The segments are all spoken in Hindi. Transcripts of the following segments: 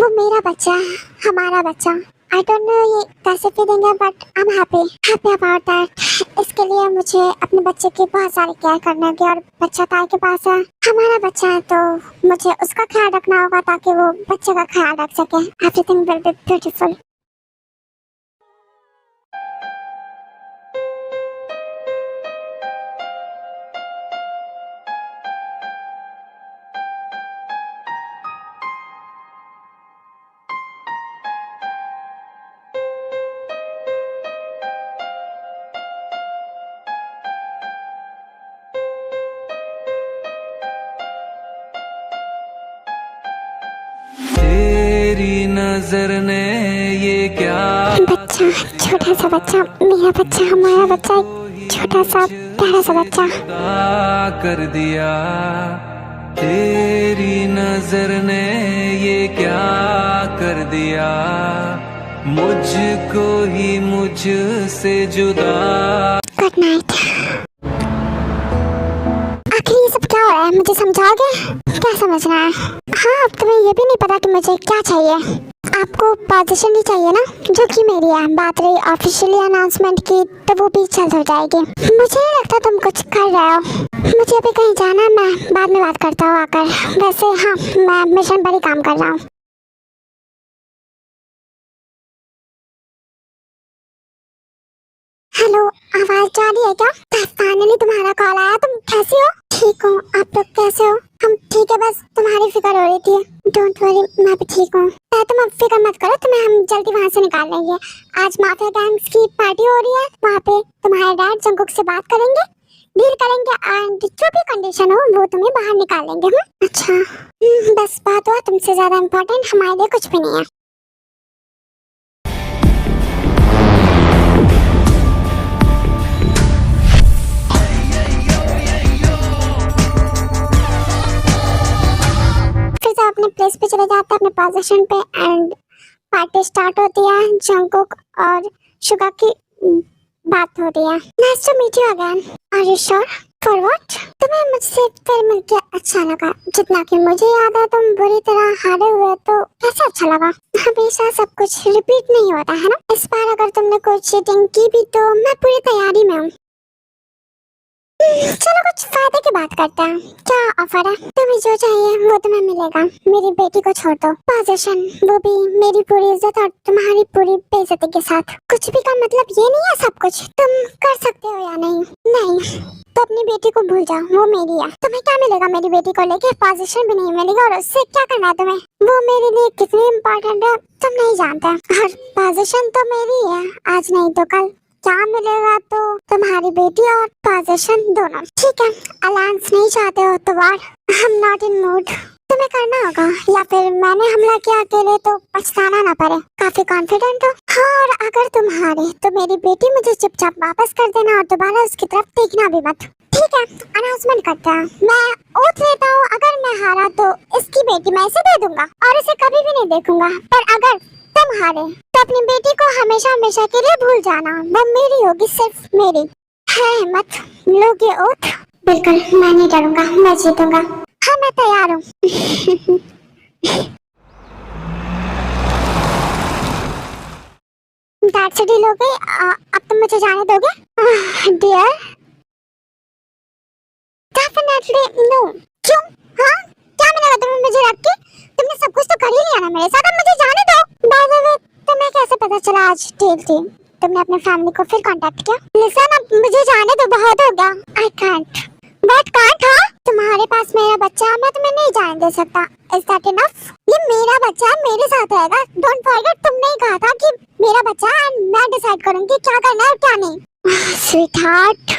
वो मेरा बच्चा, हमारा बच्चा। आई डोंट नो ये कैसे फीलिंग है, but I am happy about that. इसके लिए मुझे अपने बच्चे की बहुत सारी केयर करनी होगी, और बच्चा ताई के पास है, हमारा बच्चा है, तो मुझे उसका ख्याल रखना होगा ताकि वो बच्चे का ख्याल रख सके। Everything will be beautiful. तेरी नजर ने ये क्या बच्चा, छोटा सा बच्चा, मेरा बच्चा, हमारा बच्चा, छोटा सा प्यारा सा बच्चा कर दिया। तेरी नजर ने ये क्या कर दिया, मुझको ही मुझसे जुदा। Good night. आखिर ये सब क्या हो रहा है, मुझे समझाओगे? क्या समझना है? हाँ, अब तुम्हें ये भी नहीं पता कि मुझे क्या चाहिए। आपको पोजीशन ही चाहिए ना, जो कि मेरी है। बात रही ऑफिशियली अनाउंसमेंट की, तो वो भी जल्द हो जाएगी। मुझे नहीं लगता तुम कुछ कर रहे हो। मुझे अभी कहीं जाना है, मैं बाद में बात करता हूँ आकर। वैसे हाँ, मैं मिशन पर ही काम कर रहा हूँ। हेलो, आवाज जा रही है क्या? फाइनली तुम्हारा कॉल आया। तुम कैसी हो? ठीक हूँ, आप लोग कैसे हो? हम ठीक है, बस तुम्हारी फिक्र हो रही थी। डोंट वरी, मैं भी ठीक हूँ। तुम अब फिक्र मत करो, तुम्हें हम जल्दी वहाँ से निकाल लेंगे। आज माफिया गैंग्स की पार्टी हो रही है, वहाँ पे तुम्हारे डैड जंगकुक से बात करेंगे, डील करेंगे, एंड जो भी कंडीशन हो वो तुम्हें बाहर निकालेंगे। अच्छा, बस बात हुआ, तुमसे ज्यादा इम्पोर्टेंट हमारे लिए कुछ भी नहीं है। अपने प्लेस पे चले जाते हैं, अपने पोजीशन पे, एंड पार्टी स्टार्ट होती है। जंगकुक और शुगा की बात हो रही है। Nice to meet you again. Are you sure? For what? तुम्हें मुझसे फिर मिलके अच्छा लगा। जितना कि मुझे याद है, तुम बुरी तरह हारे हुए, तो कैसे अच्छा लगा? हमेशा सब कुछ रिपीट नहीं होता है ना। इस बार अगर तुमने कोई चीटिंग की भी, तो मैं पूरी तैयारी में हूँ। चलो कुछ फायदे की बात करते हैं। क्या ऑफर है? तुम्हें जो चाहिए वो तुम्हें मिलेगा। मेरी बेटी को छोड़ दो, पोजीशन वो भी मेरी पूरी इज्जत और तुम्हारी पूरी बेइज्जती के साथ। कुछ भी का मतलब ये नहीं है सब कुछ तुम कर सकते हो या नहीं। नहीं तो अपनी बेटी को भूल जाओ, वो मेरी है। तुम्हें क्या मिलेगा मेरी बेटी को लेके? पोजीशन भी नहीं मिलेगा, और उससे क्या करना है तुम्हें? वो मेरे लिए कितनी इम्पोर्टेंट है तुम नहीं जानते। और पोजीशन तो मेरी है, आज नहीं तो कल। क्या मिलेगा? तो तुम्हारी बेटी और पोजीशन दोनों। ठीक है, अलायंस नहीं चाहते हो तो वार, I am not in mood. तुम्हें करना होगा, या फिर मैंने हमला किया अकेले तो पछताना ना पड़े। काफी कॉन्फिडेंट हो? हाँ, और अगर तुम हारे तो मेरी बेटी मुझे चुपचाप वापस कर देना, और दोबारा उसकी तरफ देखना भी मत। ठीक है, अनाउंसमेंट करते हैं। मैं ओथ लेता हूँ, अगर मैं हारा तो इसकी बेटी मैं इसे दे दूंगा, और इसे कभी भी नहीं देखूंगा। पर अगर तुम हारे तो अपनी बेटी को हमेशा हमेशा के लिए भूल जाना। वो मेरी होगी, सिर्फ मेरी। है हिम्मत, लोगे ओथ? बिल्कुल, मैं नहीं डरूंगा, मैं जीतूंगा। हाँ, मैं तैयार हूँ। दैट्स इट, डील हो गई। अब तुम मुझे जाने दोगे? Dear, definitely no. क्यों? हाँ, क्या मिलेगा तुम्हें मुझे रख के? तुमने सब कुछ तो कर ही लिया ना मेरे साथ, अब मुझे जाने दो। बाय द वे, तुम्हें कैसे पता चला आज डील थी? तुमने अपने फैमिली को फिर कांटेक्ट किया? लिसन, अब मुझे जाने दो, बहुत हो गया। I can't. What can't? हाँ, तुम्हारे पास मेरा बच्चा है, मैं तुम्हें नहीं जाने दे सकता। Is that enough? ये मेरा बच्चा है, मेरे साथ रहेगा। डोंट फॉरगेट, तुमने ही कहा था कि मेरा बच्चा है, एंड मैं डिसाइड करूंगी क्या करना है और क्या नहीं। स्वीटहार्ट,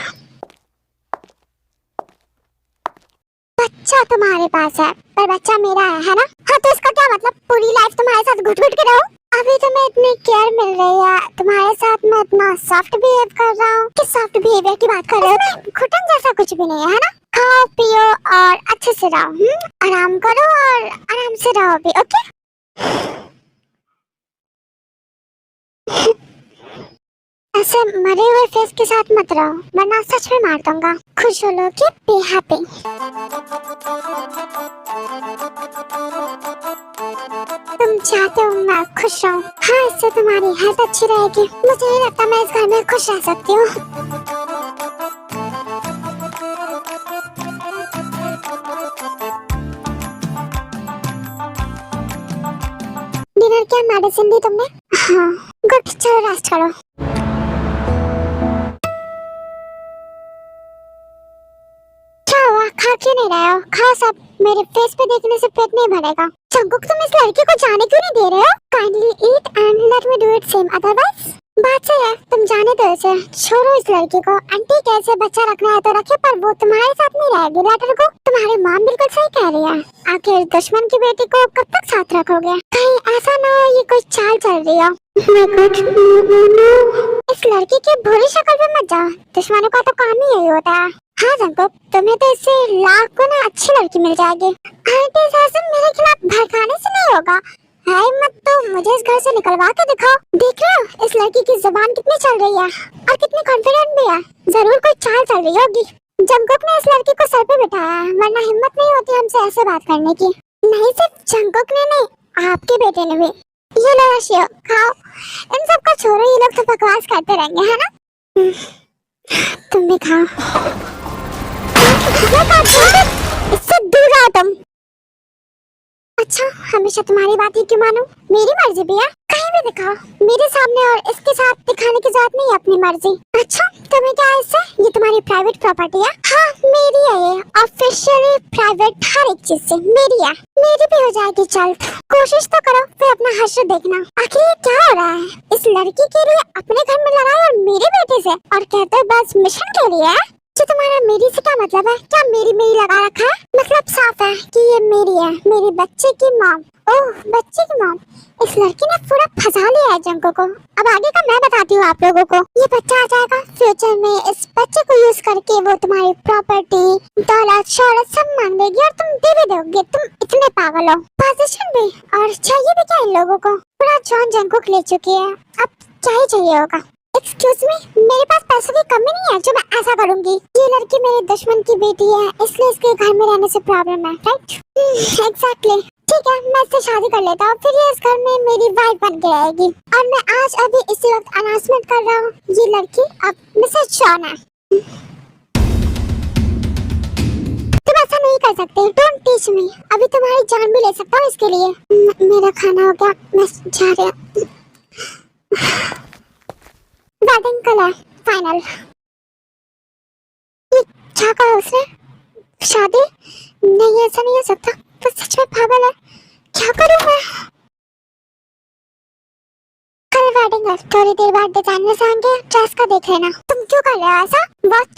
बच्चा तुम्हारे पास है, पर बच्चा मेरा है ना? हाँ, तो इसका क्या मतलब? पूरी लाइफ तुम्हारे साथ घुट घुट के रहूं? अभी तुम्हें इतनी केयर मिल रही है, तुम्हारे साथ मैं इतना सॉफ्ट बिहेव कर रहा हूँ। किस सॉफ्ट बिहेवियर की बात कर रहे हो? घुटन जैसा कुछ भी नहीं है ना? खाओ पियो और अच्छे से रहो, आराम करो और आराम से रहो भी, ओके? ऐसे मरे हुए फेस के साथ मत रहो, वरना सच में मार दूंगा। खुश हो लो कि बी हैप्पी। तुम चाह खुश रहो। हाँ, इससे तुम्हारी हेल्थ अच्छी रहेगी। मुझे नहीं लगता मैं इस घर में खुश रह सकती हूँ। डिनर क्या मेडिसिन दी तुमने? हाँ गुड, चलो रेस्ट करो। क्या हुआ, खा क्यों नहीं रहे हो? खाओ सब, मेरे फेस पे देखने से पेट नहीं भरेगा। जंगकुक तुम इस लड़की को जाने क्यों नहीं दे रहे हो? Kindly eat and let me do it same, otherwise. बात सही है, तुम जाने दो इसे, छोड़ो इस लड़की को। आंटी कैसे बच्चा रखना है तो रखे, पर वो तुम्हारे साथ नहीं रहेगी। लेटर को तुम्हारी मॉम बिल्कुल सही कह रही है। आखिर दुश्मन की बेटी को कब तक साथ रखोगे? कहीं ऐसा ना हो ये कोई चाल चल रही हो। इस लड़की की बुरी शक्ल पे मत जाओ, दुश्मनों का तो काम ही यही होता है। हाँ जंगकुक, तुम्हें तो इससे लाख गुना अच्छी लड़की मिल जाएगी। आंटी सासू मेरे खिलाफ भड़काने से नहीं होगा। है मत तो मुझे इस घर से निकलवा के दिखाओ। देख रहे हो इस लड़की की जुबान कितनी चल रही है और कितनी कॉन्फिडेंट भी है। जरूर कोई चाल चल रही होगी। जंगकुक ने इस लड़की को सर पे बिठाया है, वरना हिम्मत नहीं होती हमसे ऐसे बात करने की। नहीं सिर्फ जंगकुक ने नहीं, आपके बेटे ने भी। ये लो रशियो, खाओ। इन सबको छोड़ो, ये लोग तो बकवास करते रहेंगे, है ना? तुम भी खाओ। इससे दूर रहो तुम। अच्छा, हमेशा तुम्हारी बात ही क्यों मानूं? मेरी मर्जी भी है, कहीं भी दिखाओ। मेरे सामने और इसके साथ दिखाने की जरूरत नहीं है अपनी मर्जी। अच्छा, तुम्हें क्या है इससे? ये तुम्हारी प्राइवेट प्रॉपर्टी है। हाँ मेरी है, ये ऑफिशियली प्राइवेट, हर एक चीज से मेरी है। मेरी भी हो जाएगी जल्द। कोशिश तो करो, फिर अपना हश्र देखना। आखिर ये क्या हो रहा है? इस लड़की के लिए अपने घर में लड़ाई और मेरे बेटे से, और कहते बस मिशन के लिए है। जो तुम्हारा मेरी से क्या मतलब है? क्या मेरी मेरी लगा रखा है? मतलब साफ है कि ये मेरी है, मेरी बच्चे की मॉम। ओह, बच्चे की मॉम। इस लड़की ने पूरा फंसा लिया है जंको को। अब आगे का मैं बताती हूँ आप लोगों को। ये बच्चा आ जाएगा फ्यूचर में, इस बच्चे को यूज करके वो तुम्हारी प्रॉपर्टी, दौलत, शौहरत सब मांग देगी और तुम दे भी दोगे। तुम इतने पागल हो। पोजीशन भी और चाहिए भी क्या इन लोगों को? पूरा जॉन जंकुक ले चुकी है, अब क्या ही चाहिए होगा? एक्सक्यूज मी, मेरे पास पैसों की कमी नहीं है जो मैं ऐसा करूंगी। ये लड़की मेरे दुश्मन की बेटी है, इसलिए इसके घर में रहने से प्रॉब्लम है, राइट? एग्जैक्टली। ठीक है, मैं इससे शादी कर लेता हूँ, फिर ये इस घर में मेरी वाइफ बन के रहेगी। और मैं आज अभी इसी वक्त अनाउंसमेंट कर रहा हूँ, ये लड़की अब मिसेस जॉन है। तुम ऐसा नहीं कर सकते, डोंट टीच मी। अभी तुम्हारी जान भी ले सकता हूँ इसके लिए। मेरा खाना हो गया, मैं जा रही हूँ। Wedding colour final. ये क्या कहा उसने? शादी? नहीं, ऐसा नहीं हो सकता। तो सच में पागल है। क्या करूं मैं? कल वेडिंग है, थोड़ी देर बाद डिजाइनर से आएंगे, ड्रेस का देख लेना। तुम क्यों कर रहे हो ऐसा? व्हाट?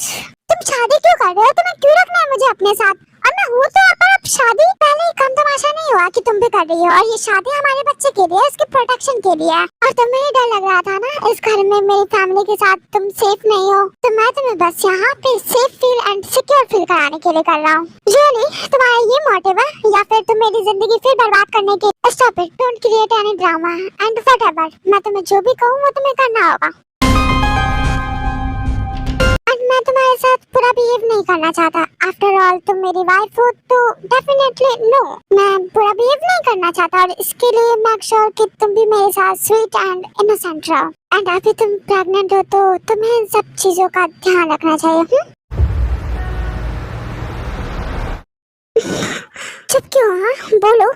तुम शादी क्यों कर रहे हो? तुम्हें क्यों रखना है मुझे अपने साथ? और मैं हूँ तो पर अब शादी पहले ही कम तमाशा नहीं हुआ कि तुम भी कर रही हो। और ये शादी हमारे बच्चे के लिए, उसके प्रोटेक्शन के लिए है। और तुम्हें ही डर लग रहा था ना इस घर में मेरी फैमिली के साथ तुम सेफ नहीं हो, तो मैं तुम्हें बस यहाँ पे safe feel and secure feel कराने के लिए कर रहा हूँ। रियली तुम्हारा ये मोटिव है, या फिर तुम मेरी जिंदगी फिर बर्बाद करने के? Stop it, don't create any drama and whatever. मैं तुम्हें जो भी कहूँ वो तुम्हें करना होगा। मैं तुम्हारे साथ पूरा बिहेव नहीं करना चाहता। आफ्टर ऑल तुम मेरी वाइफ हो, तो डेफिनेटली नो, मैं पूरा बिहेव नहीं करना चाहता। और इसके लिए मेक श्योर कि तुम भी मेरे साथ स्वीट एंड इनोसेंट रहो। एंड अभी तुम प्रेग्नेंट हो, तो तुम्हें इन सब चीजों का ध्यान रखना चाहिए। चुप क्यों? हाँ बोलो,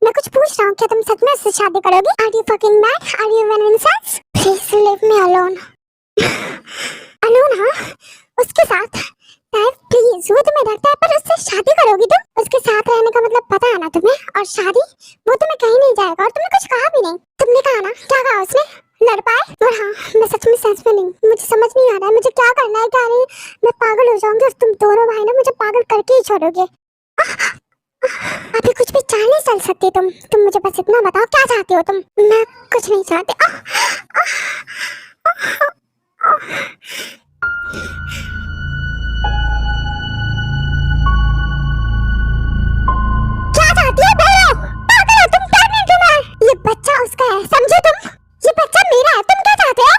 मैं कुछ पूछ रहा हूँ। क्या तुम सच में उससे शादी करोगी? Are you fucking mad? Are you even sense? Please leave me alone. Alone? हाँ, उसके साथ? प्लीज, वो तुम्हें रखता है, पर उससे शादी करोगी तुम? उसके साथ रहने का मतलब पता है ना तुम्हें? और शादी, वो तुम्हें कहीं नहीं जाएगा। और तुमने कुछ कहा भी नहीं। तुमने कहा ना, क्या कहा उसने? लड़ पाए? और हाँ, मैं सच में सेंस में नहीं, मुझे समझ नहीं आ रहा है मुझे क्या करना है, क्या नहीं। मैं पागल हो जाऊंगी और तुम दोनों भाई ना मुझे पागल करके ही छोड़ोगे। अभी कुछ भी चाल नहीं चल सकती तुम मुझे बस इतना बताओ, क्या चाहती हो तुम? मैं कुछ नहीं चाहती। क्या चाहती है? बोलो। पागल हो तुम? प्रेग्नेंट हूं मैं। ये बच्चा उसका है, समझे तुम? ये बच्चा मेरा है। तुम क्या चाहते हो?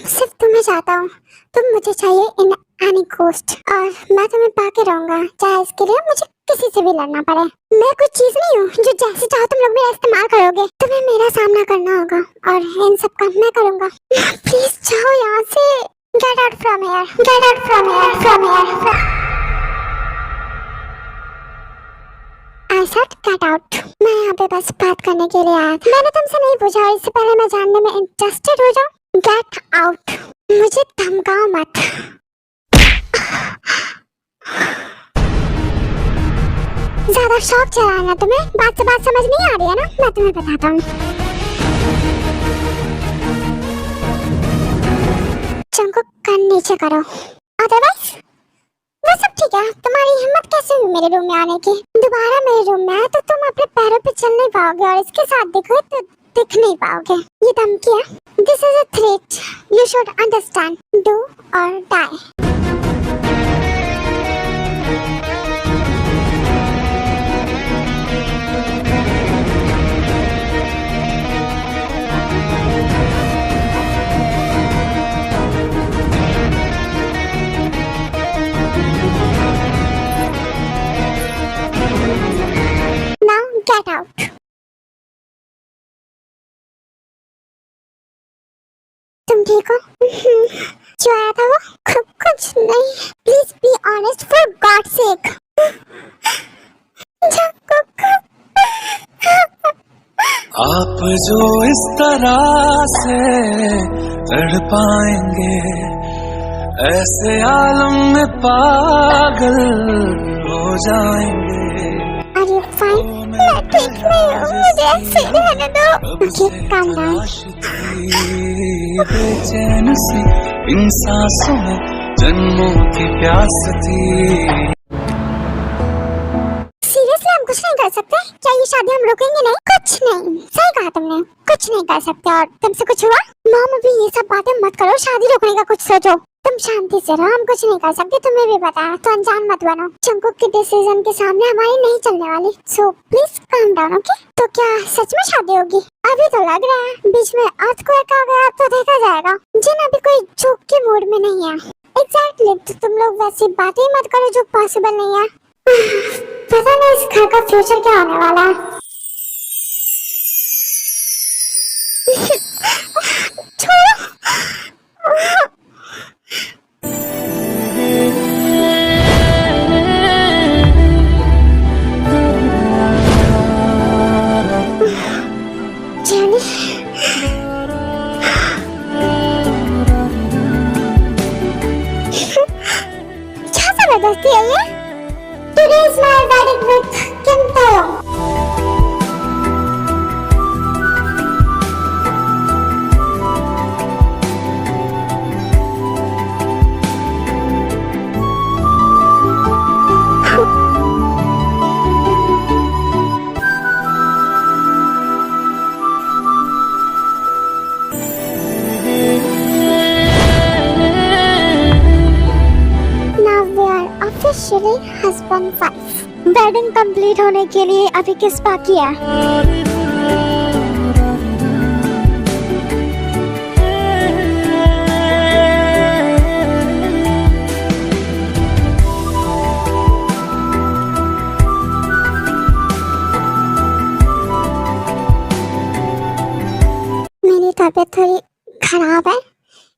सिर्फ तुम्हें चाहता हूँ। तुम मुझे चाहिए इन एनी कॉस्ट, और मैं तुम्हें पाके रहूंगा, चाहे इसके लिए मुझे किसी से भी लड़ना पड़े। मैं कुछ चीज नहीं हूँ जो जैसे चाहो तुम लोग मेरा इस्तेमाल करोगे। तुम्हें मेरा सामना करना होगा और इन सब का मैं करूंगा। प्लीज जाओ यहाँ से। Get out from here, get out from here, from here. I said get out. मैं यहाँ पे बस बात करने के लिए आया था। मैंने तुमसे नहीं पूछा और इससे पहले मैं जानने में इंटरेस्टेड हो जाऊँ। Get out. मुझे धमकाओ मत। ज्यादा शौक चला है ना तुम्हें? बात से बात समझ नहीं आ रही है ना? मैं तुम्हें बताता हूँ। चंको कान नीचे करो, अदरवाइज वो सब ठीक है। तुम्हारी हिम्मत कैसे हुई मेरे रूम में आने की? दोबारा मेरे रूम में आए तो तुम अपने पैरों पे चल नहीं पाओगे और इसके साथ देखो तो दिख नहीं पाओगे। ये धमकी है। This is a threat, you should understand. Do और डाई। Get out. तुम ठीक हो? जो आया था वो? कुछ नहीं। Please be honest for God's sake. आप जो इस तरह से लड़ पाएंगे, ऐसे आलम में पागल हो जाएंगे। Are you fine? मैं ठीक नहीं हूँ, मुझे ऐसे रहने दो। Okay, calm down. बेचैन सी इन सांसों में जन्मों की प्यास थी। Seriously हम कुछ नहीं कर सकते? क्या ये शादी हम रोकेंगे नहीं? कुछ नहीं। सही कहा तुमने, कुछ नहीं कर सकते। और तुमसे कुछ हुआ? मॉम अभी ये सब बातें मत करो, शादी रोकने का कुछ सोचो। तुम शांति से रहो, हम कुछ नहीं कर सकते, तुम्हें भी पता है। तो अनजान मत बनो। चंको की डिसीजन के सामने हमारी नहीं चलने वाली। So please calm down, okay? तो क्या सच में शादी होगी? अभी तो लग रहा है, बीच में अर्थक्वेक आ गया तो देखा जाएगा। जिन अभी कोई जोक के मूड में नहीं है। एग्जैक्टली, तो तुम लोग वैसी बातें मत करो जो पॉसिबल नहीं है। पता नहीं इस घर का फ्यूचर क्या होने वाला है। छोड़ो। क्या जबरदस्ती है ये? Today is my wedding with Kim Taeyong. Officially husband wife. Wedding complete होने के लिए अभी किस बाकी है? मेरी तबीयत थोड़ी खराब है,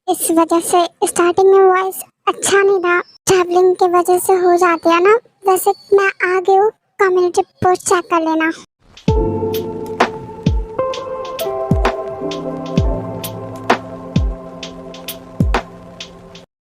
इस वजह से स्टार्टिंग में वॉइस अच्छा नहीं था। ट्रैवलिंग की वजह से हो जाती है ना। वैसे मैं आ गई हूँ, कम्युनिटी पोस्ट चेक कर लेना।